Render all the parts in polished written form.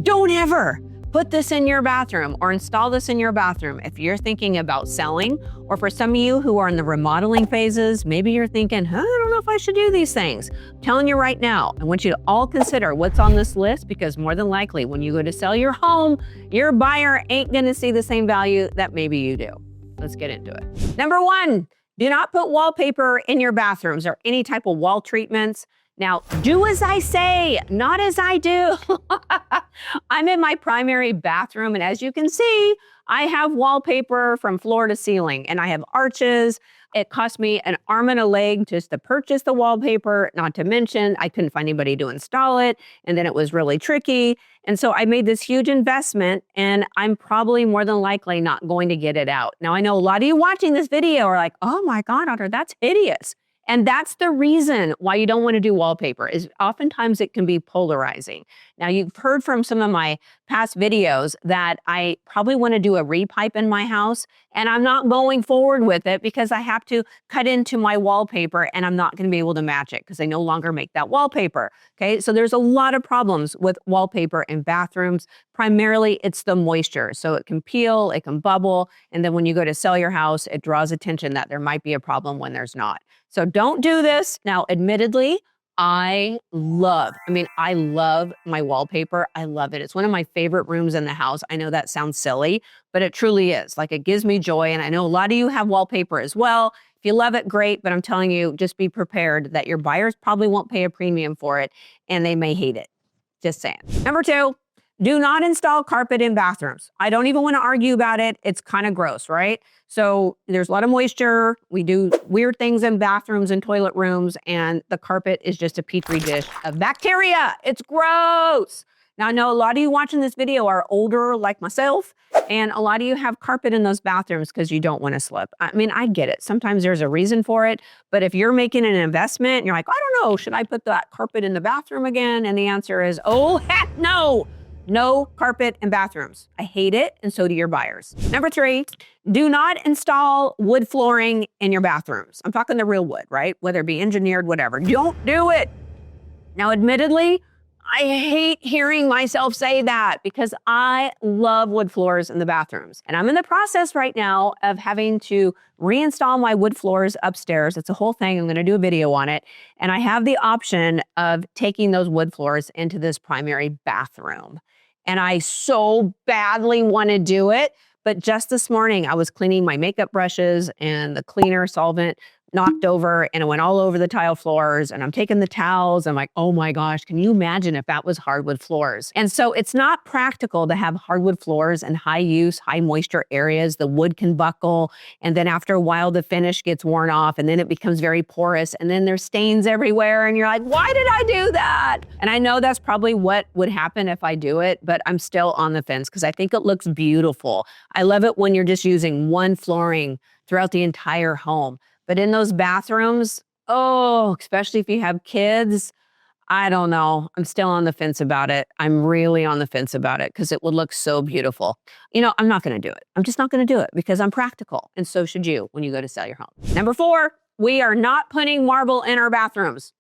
Don't ever put this in your bathroom or install this in your bathroom if you're thinking about selling, or for some of you who are in the remodeling phases, maybe you're thinking, I don't know if I should do these things. I'm telling you right now, I want you to all consider what's on this list, because more than likely when you go to sell your home, your buyer ain't gonna see the same value that maybe you do. Let's get into it. Number 1, do not put wallpaper in your bathrooms or any type of wall treatments. Now, do as I say, not as I do. I'm in my primary bathroom, and as you can see, I have wallpaper from floor to ceiling, and I have arches. It cost me an arm and a leg just to purchase the wallpaper, not to mention I couldn't find anybody to install it, and then it was really tricky. And so I made this huge investment, and I'm probably more than likely not going to get it out. Now, I know a lot of you watching this video are like, oh my God, Audra, that's hideous. And that's the reason why you don't want to do wallpaper, is oftentimes it can be polarizing. Now, you've heard from some of my past videos that I probably want to do a repipe in my house, and I'm not going forward with it because I have to cut into my wallpaper and I'm not going to be able to match it because I no longer make that wallpaper. Okay, so there's a lot of problems with wallpaper in bathrooms. Primarily, it's the moisture. So it can peel, it can bubble, and then when you go to sell your house, it draws attention that there might be a problem when there's not. So don't do this. Now, admittedly, I love my wallpaper. I love it. It's one of my favorite rooms in the house. I know that sounds silly, but it truly is. Like, it gives me joy. And I know a lot of you have wallpaper as well. If you love it, great. But I'm telling you, just be prepared that your buyers probably won't pay a premium for it and they may hate it. Just saying. Number 2, do not install carpet in bathrooms. I don't even want to argue about it. It's kind of gross, right? So there's a lot of moisture. We do weird things in bathrooms and toilet rooms, and the carpet is just a petri dish of bacteria. It's gross. Now, I know a lot of you watching this video are older like myself, and a lot of you have carpet in those bathrooms because you don't want to slip. I mean, I get it. Sometimes there's a reason for it, but if you're making an investment and you're like, I don't know, should I put that carpet in the bathroom again? And the answer is, oh, heck no. No carpet in bathrooms. I hate it, and so do your buyers. Number 3, do not install wood flooring in your bathrooms. I'm talking the real wood, right? Whether it be engineered, whatever. Don't do it. Now, admittedly, I hate hearing myself say that because I love wood floors in the bathrooms. And I'm in the process right now of having to reinstall my wood floors upstairs. It's a whole thing. I'm going to do a video on it. And I have the option of taking those wood floors into this primary bathroom. And I so badly want to do it. But just this morning, I was cleaning my makeup brushes and the cleaner solvent knocked over and it went all over the tile floors, and I'm taking the towels. I'm like, oh my gosh, can you imagine if that was hardwood floors? And so it's not practical to have hardwood floors in high use, high moisture areas. The wood can buckle, and then after a while, the finish gets worn off, and then it becomes very porous, and then there's stains everywhere, and you're like, why did I do that? And I know that's probably what would happen if I do it, but I'm still on the fence because I think it looks beautiful. I love it when you're just using one flooring throughout the entire home. But in those bathrooms, oh, especially if you have kids, I don't know. I'm still on the fence about it. I'm really on the fence about it because it would look so beautiful. You know, I'm not going to do it. I'm just not going to do it because I'm practical. And so should you when you go to sell your home. Number 4, we are not putting marble in our bathrooms.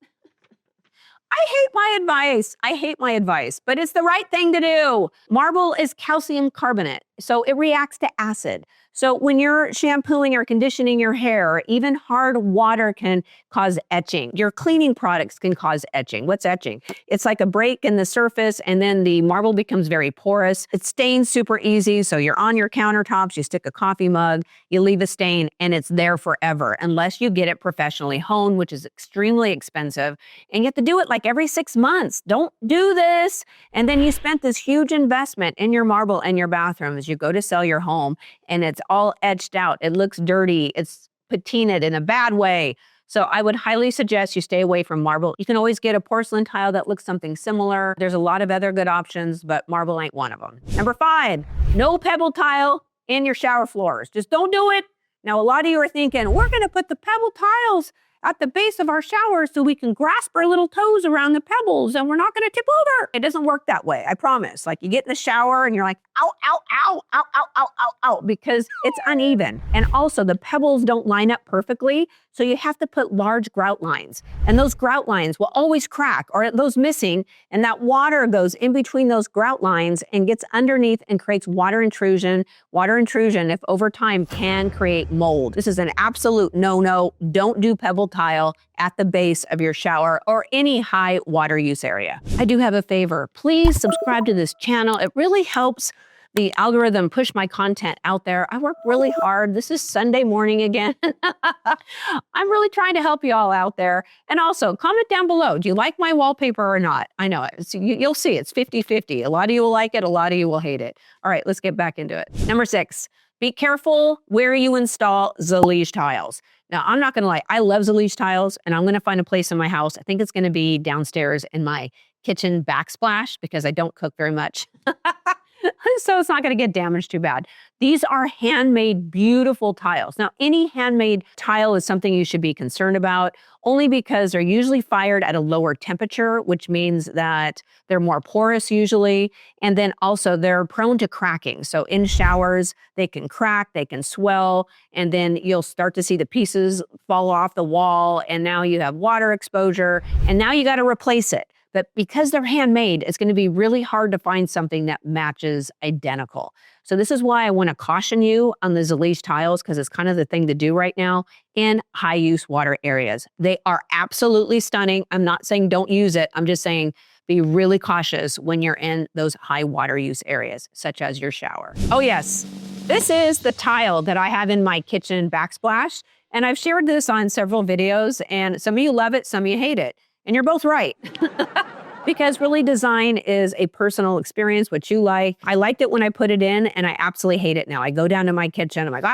I hate my advice. I hate my advice, but it's the right thing to do. Marble is calcium carbonate, so it reacts to acid. So when you're shampooing or conditioning your hair, even hard water can cause etching. Your cleaning products can cause etching. What's etching? It's like a break in the surface, and then the marble becomes very porous. It stains super easy, so you're on your countertops, you stick a coffee mug, you leave a stain, and it's there forever, unless you get it professionally honed, which is extremely expensive, and you have to do it like every 6 months. Don't do this. And then you spent this huge investment in your marble and your bathroom as you go to sell your home, and it's all etched out. It looks dirty. It's patinaed in a bad way. So I would highly suggest you stay away from marble. You can always get a porcelain tile that looks something similar. There's a lot of other good options, but marble ain't one of them. Number 5, no pebble tile in your shower floors. Just don't do it. Now, a lot of you are thinking, we're going to put the pebble tiles at the base of our shower so we can grasp our little toes around the pebbles and we're not going to tip over. It doesn't work that way, I promise. Like, you get in the shower and you're like, ow, ow, ow, ow, ow, ow, ow, ow, because it's uneven. And also the pebbles don't line up perfectly. So you have to put large grout lines, and those grout lines will always crack, or those missing, and that water goes in between those grout lines and gets underneath and creates water intrusion. Water intrusion, if over time, can create mold. This is an absolute no-no. Don't do pebble tile at the base of your shower or any high water use area. I do have a favor. Please subscribe to this channel. It really helps the algorithm push my content out there. I work really hard. This is Sunday morning again. I'm really trying to help you all out there. And also, comment down below. Do you like my wallpaper or not? I know it. You'll see it's 50-50. A lot of you will like it. A lot of you will hate it. All right, let's get back into it. Number 6, be careful where you install Zellige tiles. Now, I'm not gonna lie. I love Zellige tiles, and I'm gonna find a place in my house. I think it's gonna be downstairs in my kitchen backsplash because I don't cook very much. So it's not going to get damaged too bad. These are handmade, beautiful tiles. Now, any handmade tile is something you should be concerned about, only because they're usually fired at a lower temperature, which means that they're more porous usually. And then also they're prone to cracking. So in showers, they can crack, they can swell, and then you'll start to see the pieces fall off the wall. And now you have water exposure, and now you got to replace it. But because they're handmade, it's going to be really hard to find something that matches identical. So this is why I want to caution you on the Zellige tiles, because it's kind of the thing to do right now in high use water areas. They are absolutely stunning. I'm not saying don't use it. I'm just saying be really cautious when you're in those high water use areas, such as your shower. Oh yes, this is the tile that I have in my kitchen backsplash. And I've shared this on several videos, and some of you love it, some of you hate it. And you're both right. Because really design is a personal experience, what you like. I liked it when I put it in, and I absolutely hate it now. I go down to my kitchen, I'm like,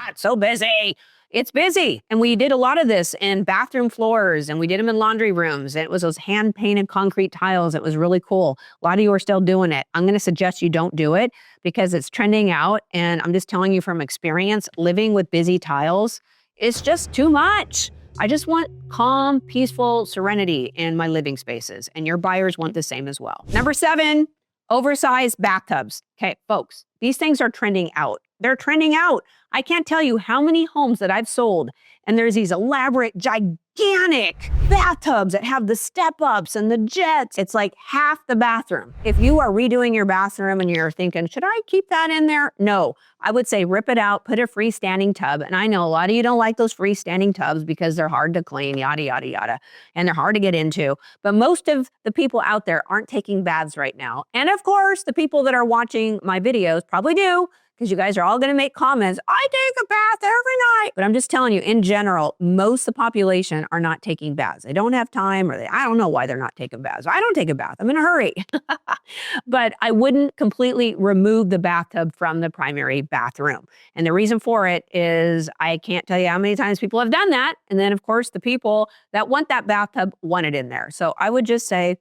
it's so busy. It's busy. And we did a lot of this in bathroom floors, and we did them in laundry rooms. And it was those hand-painted concrete tiles. It was really cool. A lot of you are still doing it. I'm gonna suggest you don't do it because it's trending out. And I'm just telling you from experience, living with busy tiles, it's just too much. I just want calm, peaceful serenity in my living spaces, and your buyers want the same as well. Number 7, oversized bathtubs. Okay, folks, these things are trending out. They're trending out. I can't tell you how many homes that I've sold, and there's these elaborate, gigantic bathtubs that have the step-ups and the jets. It's like half the bathroom. If you are redoing your bathroom and you're thinking, should I keep that in there? No, I would say rip it out, put a freestanding tub. And I know a lot of you don't like those freestanding tubs because they're hard to clean, yada, yada, yada, and they're hard to get into. But most of the people out there aren't taking baths right now. And of course, the people that are watching my videos probably do, because you guys are all going to make comments, I take a bath every night. But I'm just telling you, in general, most of the population are not taking baths. They don't have time, or I don't know why they're not taking baths. I don't take a bath. I'm in a hurry. But I wouldn't completely remove the bathtub from the primary bathroom. And the reason for it is I can't tell you how many times people have done that. And then, of course, the people that want that bathtub want it in there. So I would just say,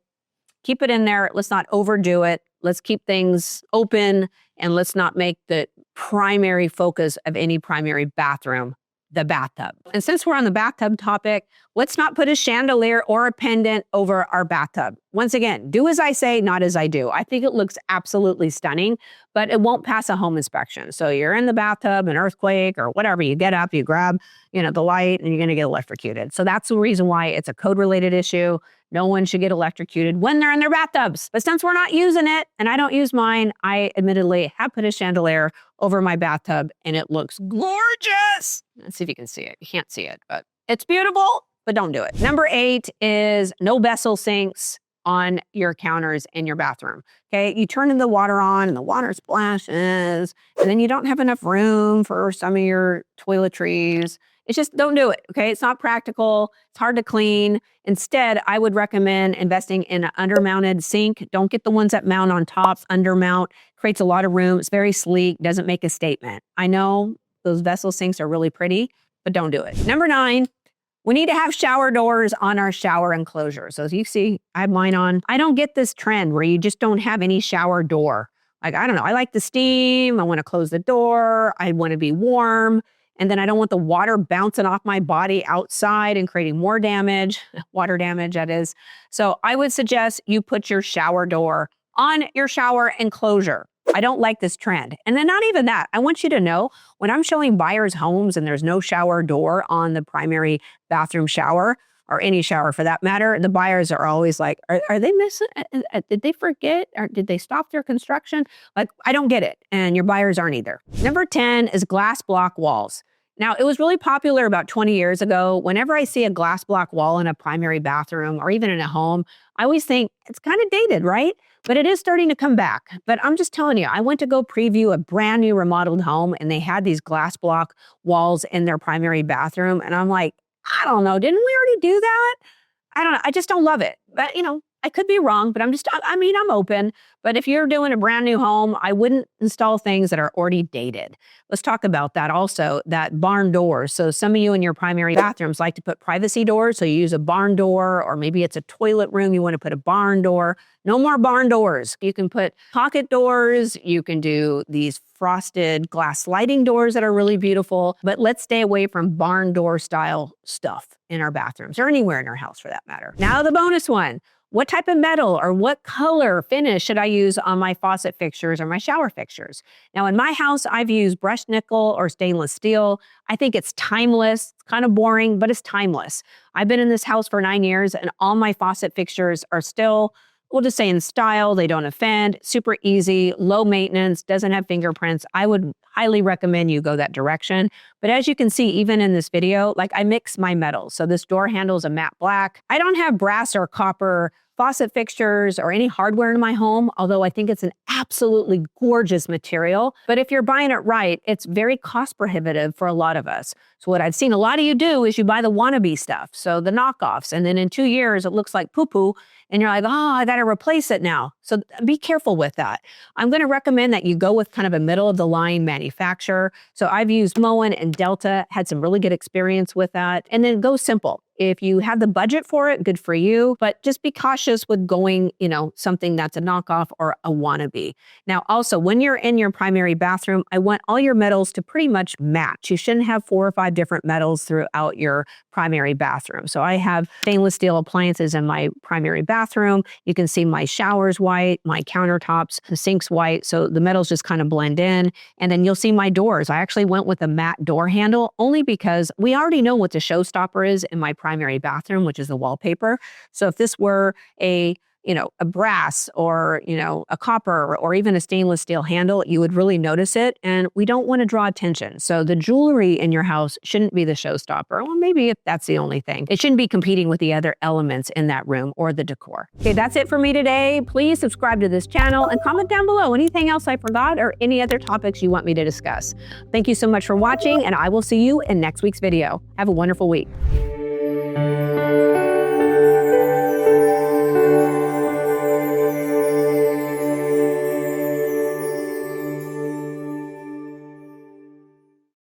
keep it in there. Let's not overdo it. Let's keep things open, and let's not make the primary focus of any primary bathroom the bathtub. And since we're on the bathtub topic, let's not put a chandelier or a pendant over our bathtub. Once again, do as I say, not as I do. I think it looks absolutely stunning, but it won't pass a home inspection. So you're in the bathtub, an earthquake or whatever, you get up, you grab, the light, and you're gonna get electrocuted. So that's the reason why it's a code-related issue. No one should get electrocuted when they're in their bathtubs. But since we're not using it, and I don't use mine, I admittedly have put a chandelier over my bathtub, and it looks gorgeous. Let's see if you can see it. You can't see it, but it's beautiful, but don't do it. Number 8 is no vessel sinks on your counters in your bathroom. Okay, you turn the water on and the water splashes, and then you don't have enough room for some of your toiletries. It's just, don't do it, okay? It's not practical. It's hard to clean. Instead, I would recommend investing in an undermounted sink. Don't get the ones that mount on tops. Undermount creates a lot of room. It's very sleek, doesn't make a statement. I know those vessel sinks are really pretty, but don't do it. Number 9, we need to have shower doors on our shower enclosure. So as you see, I have mine on. I don't get this trend where you just don't have any shower door. Like, I don't know, I like the steam. I want to close the door. I want to be warm. And then I don't want the water bouncing off my body outside and creating more damage, water damage that is. So I would suggest you put your shower door on your shower enclosure. I don't like this trend. And then not even that. I want you to know when I'm showing buyers homes and there's no shower door on the primary bathroom shower, or any shower for that matter, the buyers are always like, are they missing? Did they forget? Or did they stop their construction? Like, I don't get it. And your buyers aren't either. Number 10 is glass block walls. Now, it was really popular about 20 years ago. Whenever I see a glass block wall in a primary bathroom or even in a home, I always think it's kind of dated, right? But it is starting to come back. But I'm just telling you, I went to go preview a brand new remodeled home and they had these glass block walls in their primary bathroom. And I'm like, I don't know, didn't we already do that? I don't know. I just don't love it. But, I could be wrong, but I'm open. But if you're doing a brand new home, I wouldn't install things that are already dated. Let's talk about that also, that barn doors. So some of you in your primary bathrooms like to put privacy doors. So you use a barn door, or maybe it's a toilet room. You want to put a barn door. No more barn doors. You can put pocket doors. You can do these frosted glass sliding doors that are really beautiful. But let's stay away from barn door style stuff in our bathrooms or anywhere in our house for that matter. Now the bonus one. What type of metal or what color finish should I use on my faucet fixtures or my shower fixtures? Now, in my house, I've used brushed nickel or stainless steel. I think it's timeless. It's kind of boring, but it's timeless. I've been in this house for 9 years, and all my faucet fixtures are still, we'll just say in style. They don't offend, super easy, low maintenance, doesn't have fingerprints. I would highly recommend you go that direction. But as you can see, even in this video, like I mix my metals. So this door handle is a matte black. I don't have brass or copper faucet fixtures or any hardware in my home, although I think it's an absolutely gorgeous material. But if you're buying it right, it's very cost prohibitive for a lot of us. So what I've seen a lot of you do is you buy the wannabe stuff, so the knockoffs, and then in 2 years it looks like poo-poo, and you're like, oh, I gotta replace it now. So be careful with that. I'm gonna recommend that you go with kind of a middle of the line manufacturer. So I've used Moen and Delta, had some really good experience with that, and then go simple. If you have the budget for it, good for you, but just be cautious with going, something that's a knockoff or a wannabe. Now, also, when you're in your primary bathroom, I want all your metals to pretty much match. You shouldn't have 4 or 5 different metals throughout your primary bathroom. So I have stainless steel appliances in my primary bathroom. You can see my shower's white, my countertops, the sink's white. So the metals just kind of blend in. And then you'll see my doors. I actually went with a matte door handle only because we already know what the showstopper is in my primary bathroom, which is the wallpaper. So if this were a brass or, a copper or even a stainless steel handle, you would really notice it. And we don't want to draw attention. So the jewelry in your house shouldn't be the showstopper. Well, maybe if that's the only thing. It shouldn't be competing with the other elements in that room or the decor. Okay, that's it for me today. Please subscribe to this channel and comment down below anything else I forgot or any other topics you want me to discuss. Thank you so much for watching, and I will see you in next week's video. Have a wonderful week.